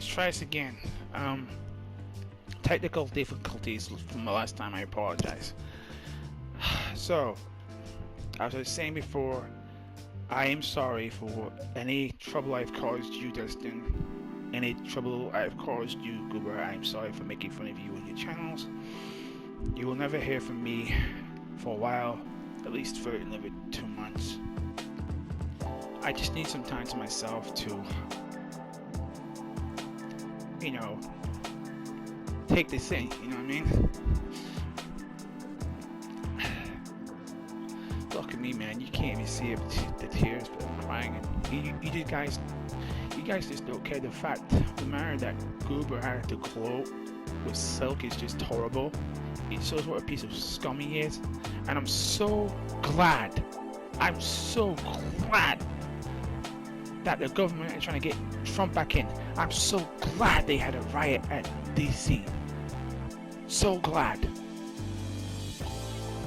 let's try this again. Technical difficulties from the last time. I apologize. So, as I was saying before, I am sorry for any trouble I've caused you, Dustine. Any trouble I've caused you, Gober. I'm sorry for making fun of you and your channels. You will never hear from me for a while, at least for another 2 months. I just need some time to myself to, you know, take this in, you know what I mean? Look at me, man, you can't even see the tears, but I'm crying. And you guys just don't care. The fact, the manner that Gober had to clothe with silk is just horrible. It shows what a piece of scum he is. And I'm so glad that the government is trying to get Trump back in. I'm so glad they had a riot at DC. So glad.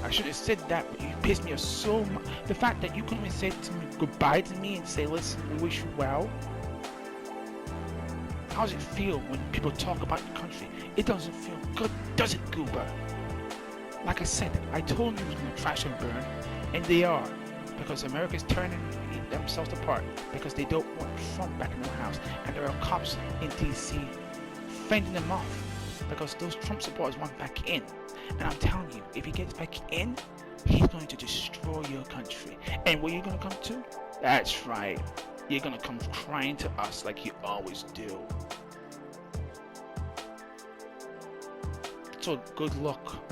I should have said that, but you pissed me off so much. The fact that you couldn't even say goodbye to me and say, listen, we wish you well. How does it feel when people talk about your country? It doesn't feel good, does it, Gober? Like I said, I told you it was going to crash and burn, and they are. Because America's turning themselves apart because they don't want Trump back in the house, and there are cops in DC fending them off because those Trump supporters want back in. And I'm telling you, if he gets back in, he's going to destroy your country. And where you're going to come to? That's right, you're going to come crying to us like you always do. So good luck.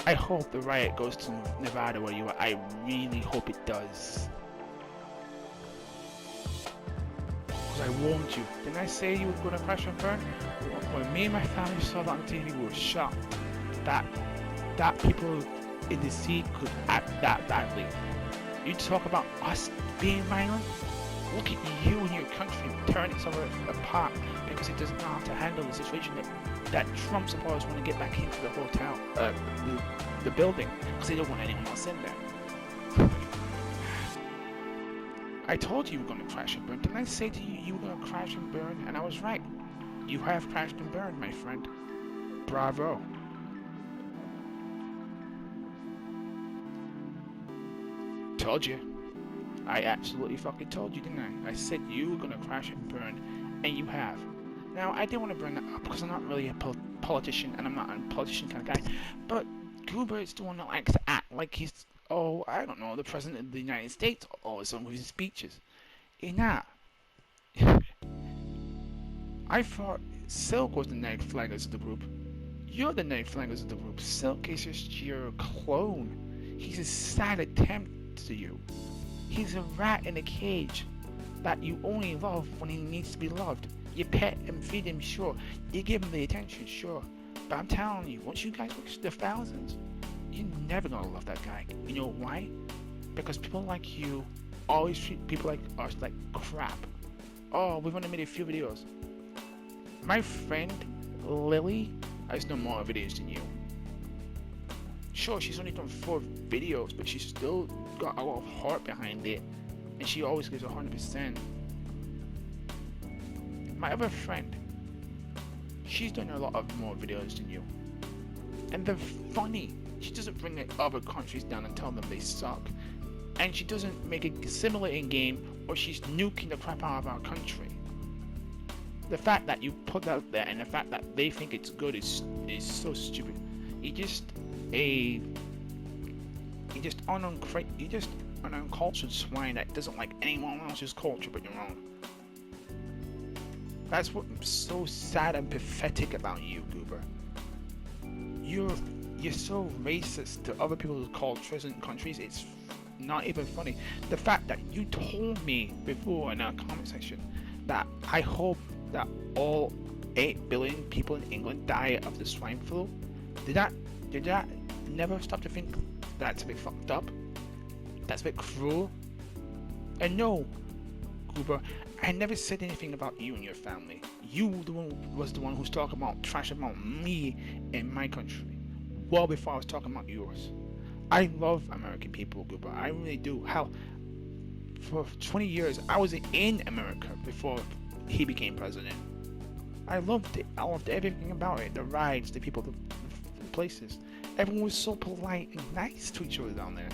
I hope the riot goes to Nevada where you are. I really hope it does. Because I warned you. Didn't I say you were going to crash and burn? When me and my family saw that on TV, we were shocked that people in the sea could act that badly. You talk about us being violent? Look at you and your country tearing itself apart because it doesn't know how to handle the situation that Trump supporters want to get back into the hotel, the building, because they don't want anyone else in there. I told you were going to crash and burn. Didn't I say to you were going to crash and burn? And I was right. You have crashed and burned, my friend. Bravo. Told you. I absolutely fucking told you, didn't I? I said you were going to crash and burn, and you have. Now, I didn't want to bring that up because I'm not really a politician, and I'm not a politician kind of guy, but Gober is the one that likes to act like he's, oh, I don't know, the President of the United States all of a sudden with his speeches. You're not. I thought Silk was the night flaggers of the group. You're the night flaggers of the group. Silk is just your clone. He's a sad attempt to you. He's a rat in a cage that you only love when he needs to be loved. You pet and feed him, sure. You give him the attention, sure. But I'm telling you, once you guys reach the thousands, you're never gonna love that guy. You know why? Because people like you always treat people like us like crap. Oh, we've only made a few videos. My friend Lily has done more videos than you. Sure, she's only done 4 videos, but she's still got a lot of heart behind it, and she always gives 100%. My other friend, she's done a lot of more videos than you, and they're funny. She doesn't bring the other countries down and tell them they suck, and she doesn't make it similar in game, or she's nuking the crap out of our country. The fact that you put that out there and the fact that they think it's good is so stupid. You're just an uncultured swine that doesn't like anyone else's culture but your own. That's what's so sad and pathetic about you, Gober. You're so racist to other people's cultures and countries. It's not even funny. The fact that you told me before in our comment section that I hope that all 8 billion people in England die of the swine flu. Did that never stop to think that's a bit fucked up? That's a bit cruel? And no, Gober, I never said anything about you and your family. You was the one who's talking about trash about me and my country, well before I was talking about yours. I love American people, Gober. I really do. Hell, for 20 years I was in America before he became president. I loved it. I loved everything about it. The rides, the people, the places. Everyone was so polite and nice to each other down there.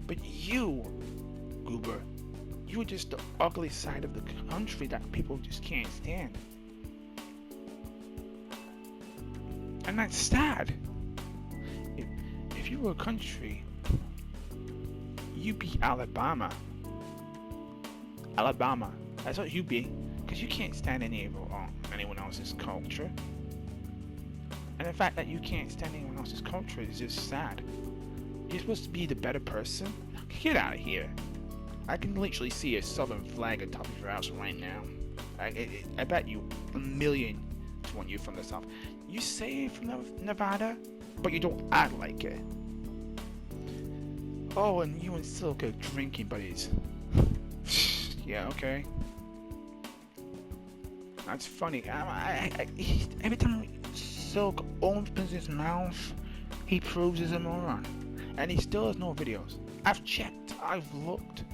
But you, Gober, you were just the ugly side of the country that people just can't stand. And that's sad. If you were a country, you'd be Alabama. Alabama. That's what you'd be. Because you can't stand anyone else's culture. And the fact that you can't stand anyone else's culture is just sad. You're supposed to be the better person. Get out of here. I can literally see a southern flag atop of your house right now. I bet you a million to one you're from the south. You say you're from Nevada, but you don't act like it. Oh, and you and Silk are drinking buddies. Yeah, okay. That's funny. Every time Silk opens his mouth, he proves he's a moron. And he still has no videos. I've checked. I've looked.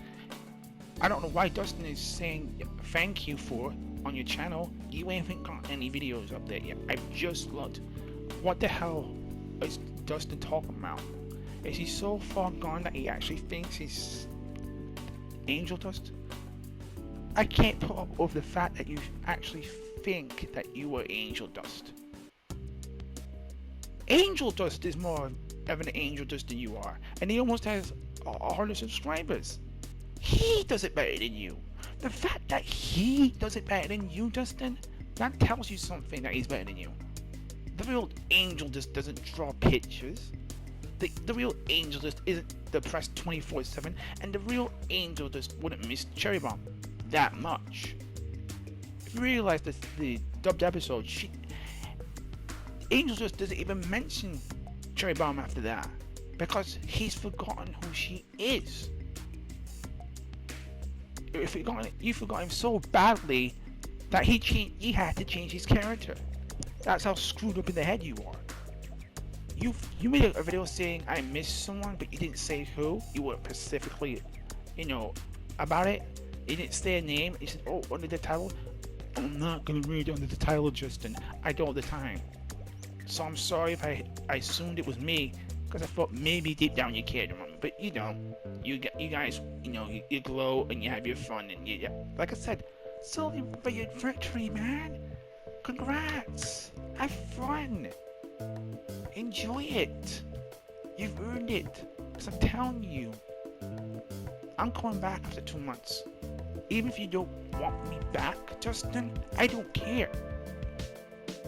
I don't know why Dustine is saying thank you for on your channel. You ain't got any videos up there yet. I've just looked. What the hell is Dustine talking about? Is he so far gone that he actually thinks he's angel dust? I can't put up with the fact that you actually think that you are angel dust. Angel dust is more of an angel dust than you are, and he almost has 100 subscribers. He does it better than you. The fact that he does it better than you, Dustine, that tells you something that he's better than you. The real angel just doesn't draw pictures. The real angel just isn't depressed 24/7, and the real angel just wouldn't miss Cherry Bomb that much. If you realize that the dubbed episode, Angel just doesn't even mention Cherry Bomb after that, because he's forgotten who she is. You forgot him so badly that he had to change his character. That's how screwed up in the head you are. You made a video saying I missed someone, but you didn't say who. You were specifically, about it. You didn't say a name. You said, oh, under the title. I'm not gonna read under the title, Justin. I do all the time. So I'm sorry if I assumed it was me, because I thought maybe deep down you cared about me. But you don't. You guys, you glow and you have your fun, and like I said, celebrate your victory, man. Congrats. Have fun. Enjoy it. You've earned it. Because I'm telling you, I'm coming back after 2 months. Even if you don't want me back, Justin, I don't care.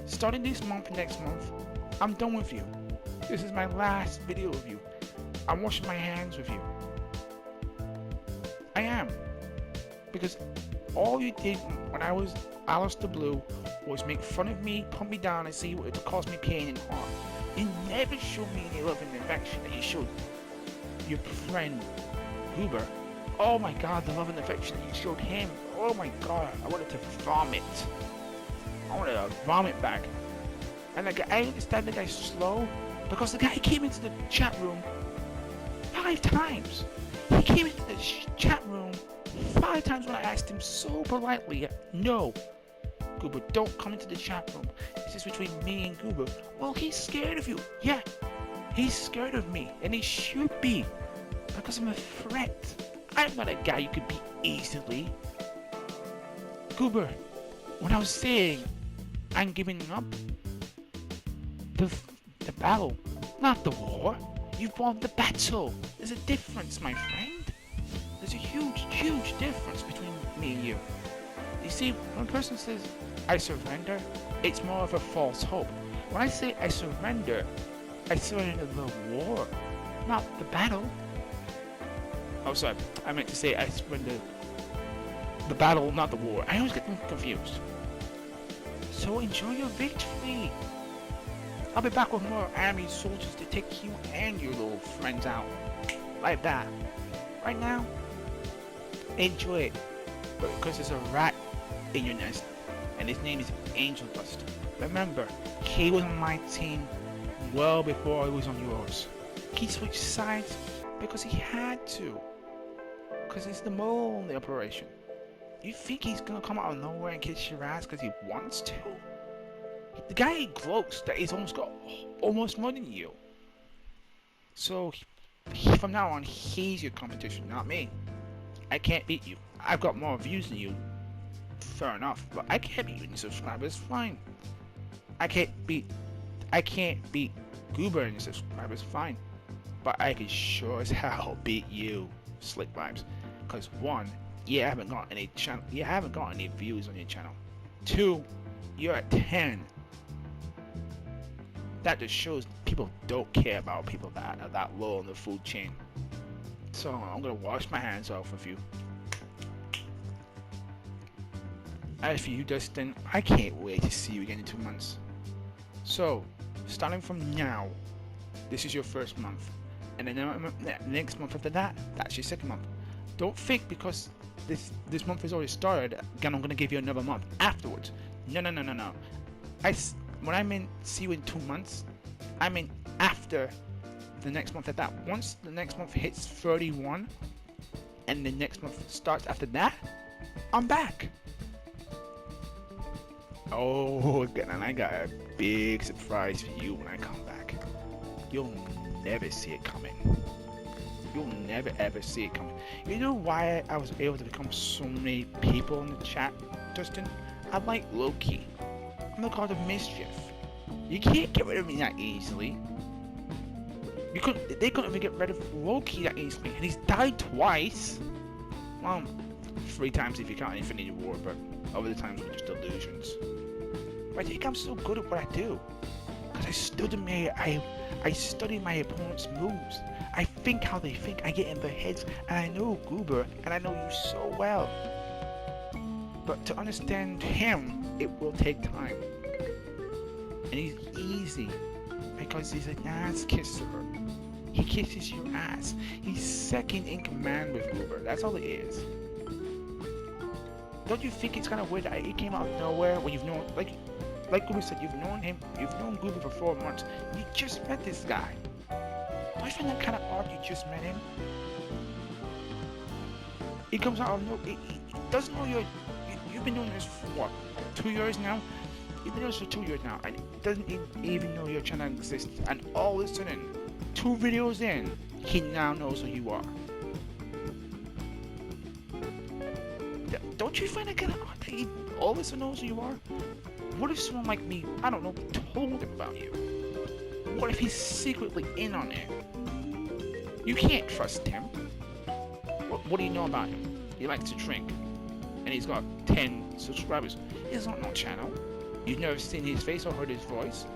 Starting this month and next month, I'm done with you. This is my last video of you. I'm washing my hands with you. I am. Because all you did when I was Alistair Blue was make fun of me, put me down, and see what it caused me pain and harm. You never showed me any love and affection that you showed your friend Gober. Oh my god, the love and affection that you showed him. Oh my god, I wanted to vomit. I wanted to vomit back. And I understand the guy's slow, because the guy came into the chat room 5 times. He came into the chat room 5 times when I asked him so politely, no, Gober, don't come into the chat room. This is between me and Gober. Well, he's scared of you. Yeah, he's scared of me, and he should be, because I'm a threat. I'm not a guy you could beat easily. Gober, when I was saying I'm giving up, the battle, not the war. You've won the battle. There's a difference, my friend. There's a huge, huge difference between me and you. You see, when a person says, I surrender, it's more of a false hope. When I say I surrender the war, not the battle. Oh, sorry, I meant to say I surrender the battle, not the war. I always get them confused. So enjoy your victory. I'll be back with more army soldiers to take you and your little friends out. Like that. Right now, enjoy it. Because there's a rat in your nest, and his name is Angel Dust. Remember, he was on my team well before I was on yours. He switched sides because he had to. Because he's the mole in the operation. You think he's gonna come out of nowhere and kiss your ass because he wants to? The guy gloats that he's almost got almost more than you. So from now on, he's your competition, not me. I can't beat you. I've got more views than you. Fair enough, but I can't beat you in subscribers. Fine. I can't beat Gober in subscribers. Fine. But I can sure as hell beat you, Slick Vibes. Cause one, you haven't got any views on your channel. Two, you're at 10. That just shows people don't care about people that are that low on the food chain. So I'm gonna wash my hands off of you. As for you, Dustine, I can't wait to see you again in 2 months. So, starting from now, this is your first month. And then next month after that, that's your second month. Don't think because this month has already started, again I'm going to give you another month afterwards. No. When I mean see you in 2 months, I mean after the next month at that. Once the next month hits 31, and the next month starts after that, I'm back. Oh, again, and I got a big surprise for you when I come back. You'll never see it coming. You'll never ever see it coming. You know why I was able to become so many people in the chat, Dustine? I'm like Loki. I'm the god of mischief. You can't get rid of me that easily. They couldn't even get rid of Loki that easily, and he's died twice. Well, 3 times if you count Infinity War, but other times were just illusions. But I think I'm so good at what I do, because I study my opponent's moves. I think how they think. I get in their heads, and I know Gober, and I know you so well. But to understand him, it will take time. And he's easy, because he's an ass kisser. He kisses your ass. He's second in command with Gober. That's all it is. Don't you think it's kind of weird that he came out of nowhere when you've known, like Gober said, you've known Gober for 4 months. You just met this guy. Don't you find that kind of odd you just met him? He comes out of nowhere. He doesn't know you've been doing this for what, 2 years now? You've been doing this for 2 years now, and he doesn't even know your channel exists. And all of a sudden, 2 videos in, he now knows who you are. Don't you find it kind of odd that he all of a sudden knows who you are? What if someone like me, I don't know, told him about you? What if he's secretly in on it? You can't trust him. What do you know about him? He likes to drink, and he's got 10 subscribers. He doesn't know channel. You've never seen his face or heard his voice.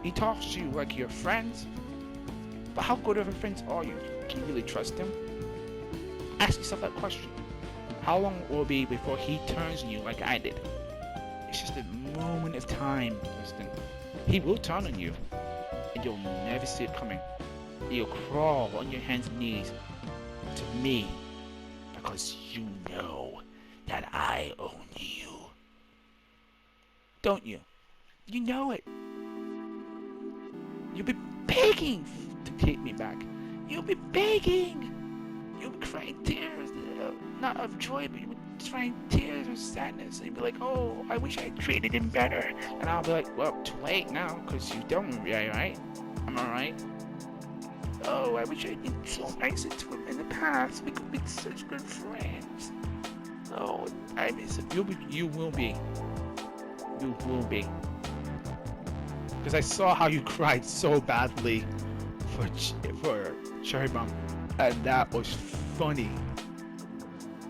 He talks to you like you're friends. But how good of a friends are you? Can you really trust him? Ask yourself that question. How long will it be before he turns on you like I did? It's just a moment of time, Dustine. He will turn on you, and you'll never see it coming. You'll crawl on your hands and knees to me, because you know that I own you. Don't you? You know it. You'll be begging to take me back. You'll be begging. You'll be crying tears, not of joy, but you'll be crying tears of sadness. And you'll be like, oh, I wish I treated him better. And I'll be like, well, too late now, because you don't, right? Am I right? Oh, I wish I'd been so nice to him in the past. We could be such good friends. Oh, I miss him. You will be. You will be. Because I saw how you cried so badly for Cherry Bomb, and that was funny.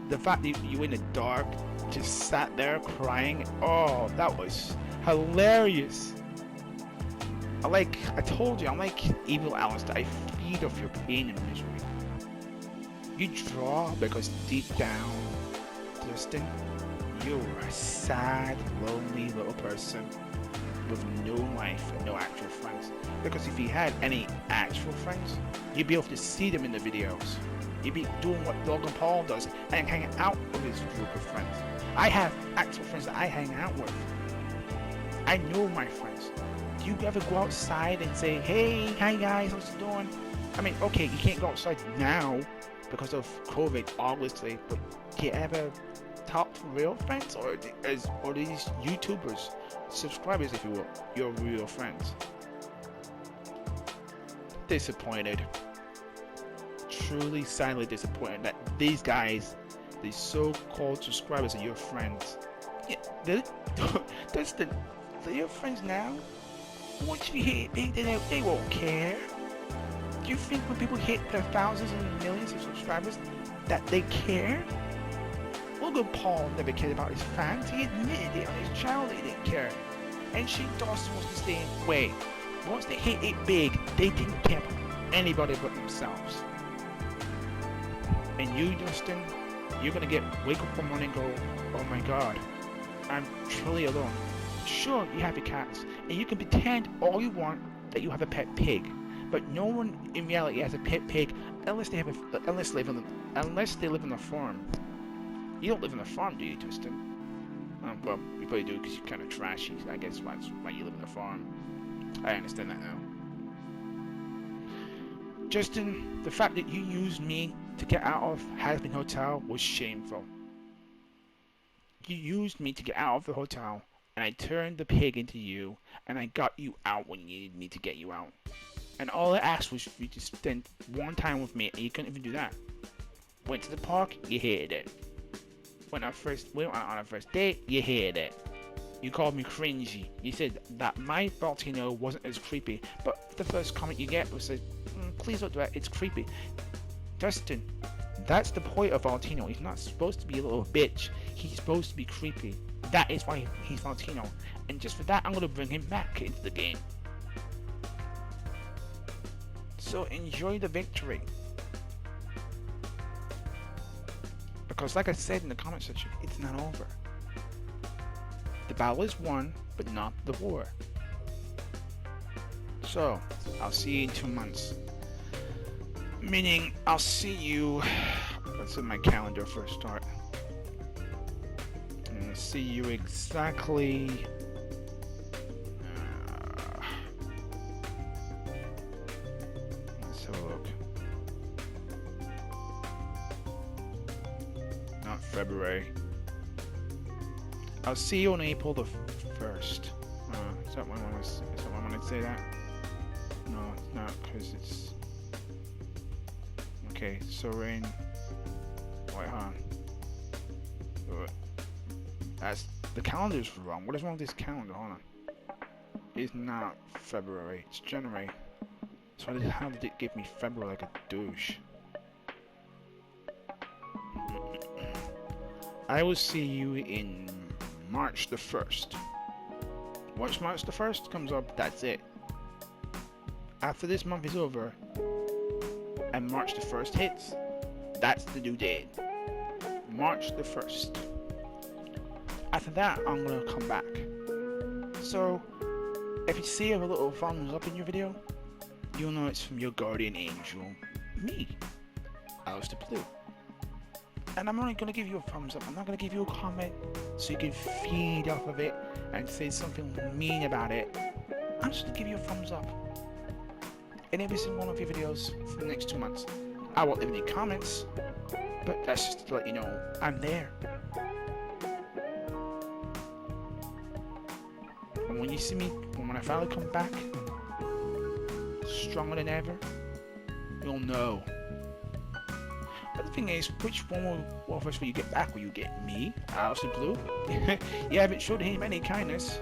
The fact that you in the dark just sat there crying, oh, that was hilarious. I told you, I'm like evil Alistair. I feed off your pain and misery. You draw because deep down, Dustine, you're a sad, lonely little person with no life and no actual friends. Because if you had any actual friends, you'd be able to see them in the videos. You'd be doing what Logan Paul does and hanging out with his group of friends. I have actual friends that I hang out with. I know my friends. Do you ever go outside and say, hey, hi guys, how's it doing? I mean, okay, you can't go outside now because of COVID, obviously, but do you ever top real friends, or these YouTubers, subscribers, if you will, your real friends? Disappointed. Truly, sadly disappointed that these guys, these so-called subscribers, are your friends. Yeah, they're your friends now. Once you hit big, they won't care. Do you think when people hit their thousands and millions of subscribers that they care? Logan Paul never cared about his fans. He admitted it on his channel that he didn't care. And Shane Dawson was the same way. Once they hit it big, they didn't care about anybody but themselves. And you, Dustin, you're gonna wake up one morning and go, oh my god, I'm truly alone. Sure, you have your cats, and you can pretend all you want that you have a pet pig, but no one in reality has a pet pig unless they live on a farm. You don't live on a farm, do you, Dustin? Well, you probably do because you're kind of trashy. I guess that's why you live on a farm. I understand that now. Justin, the fact that you used me to get out of Hazbin Hotel was shameful. You used me to get out of the hotel, and I turned the pig into you, and I got you out when you needed me to get you out. And all I asked was for you to spend one time with me, and you couldn't even do that. Went to the park, you hated it. Went on our first date, you hated it. You called me cringy. You said that my Valtino wasn't as creepy, but the first comment you get was, please don't do that, it's creepy. Dustin, that's the point of Valtino. He's not supposed to be a little bitch. He's supposed to be creepy. That is why he's Valtino. And just for that, I'm going to bring him back into the game. So enjoy the victory. Because like I said in the comment section, it's not over. The battle is won, but not the war. So, I'll see you in 2 months. Meaning, I'll see you... Let's set my calendar for a start. I'm gonna see you exactly... let's have a look. Not February. I'll see you on April the 1st. Is that when I want to say that? No, it's not, because it's... Okay, so we're in... Wait, hold on. That's... The calendar's wrong. What is wrong with this calendar? Hold on. It's not February, it's January. So how did it give me February like a douche? I will see you in March the 1st. Once March the 1st comes up, that's it. After this month is over, and March the 1st hits, that's the due date. March the 1st. After that, I'm gonna come back. So, if you see a little thumbs up in your video, you'll know it's from your guardian angel, me, Alistair Blue. And I'm only gonna give you a thumbs up. I'm not gonna give you a comment so you can feed off of it and say something mean about it. I'm just gonna give you a thumbs up in every single one of your videos for the next 2 months. I won't leave any comments, but that's just to let you know I'm there. And when you see me, when I finally come back, stronger than ever, you'll know. But the thing is, which one of us will you get back? Will you get me, Alistair Blue? You haven't showed him any kindness.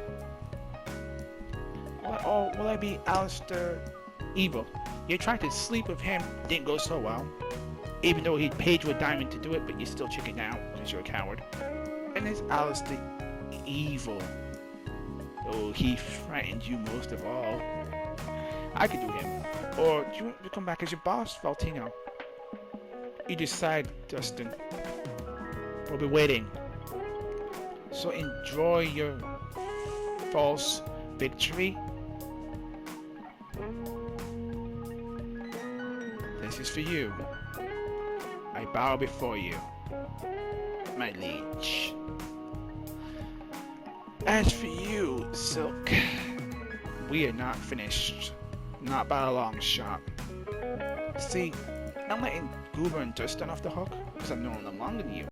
Or will I be Alistair Evil? You tried to sleep with him, didn't go so well. Even though he paid you a diamond to do it, but you still chickened out because you're a coward. And there's Alistair Evil. Oh, he frightened you most of all. I could do him. Or do you want to come back as your boss, Valtino? You decide, Dustin. We'll be waiting. So enjoy your false victory. This is for you. I bow before you, my liege. As for you, Silk, we are not finished. Not by a long shot. See, I'm letting Gober and Dustine off the hook because I've known them longer than you.